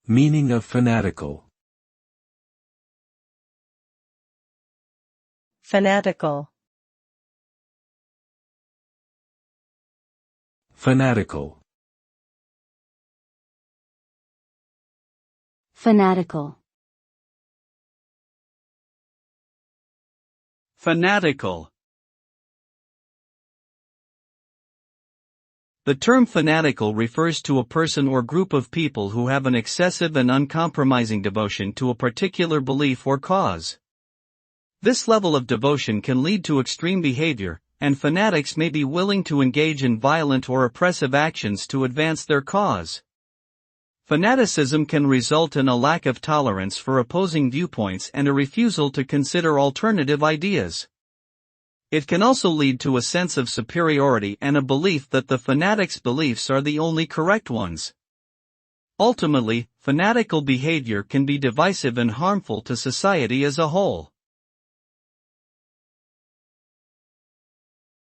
Meaning of fanatical. Fanatical. Fanatical. Fanatical. Fanatical. The term fanatical refers to a person or group of people who have an excessive and uncompromising devotion to a particular belief or cause. This level of devotion can lead to extreme behavior, and fanatics may be willing to engage in violent or oppressive actions to advance their cause. Fanaticism can result in a lack of tolerance for opposing viewpoints and a refusal to consider alternative ideas. It can also lead to a sense of superiority and a belief that the fanatic's beliefs are the only correct ones. Ultimately, fanatical behavior can be divisive and harmful to society as a whole.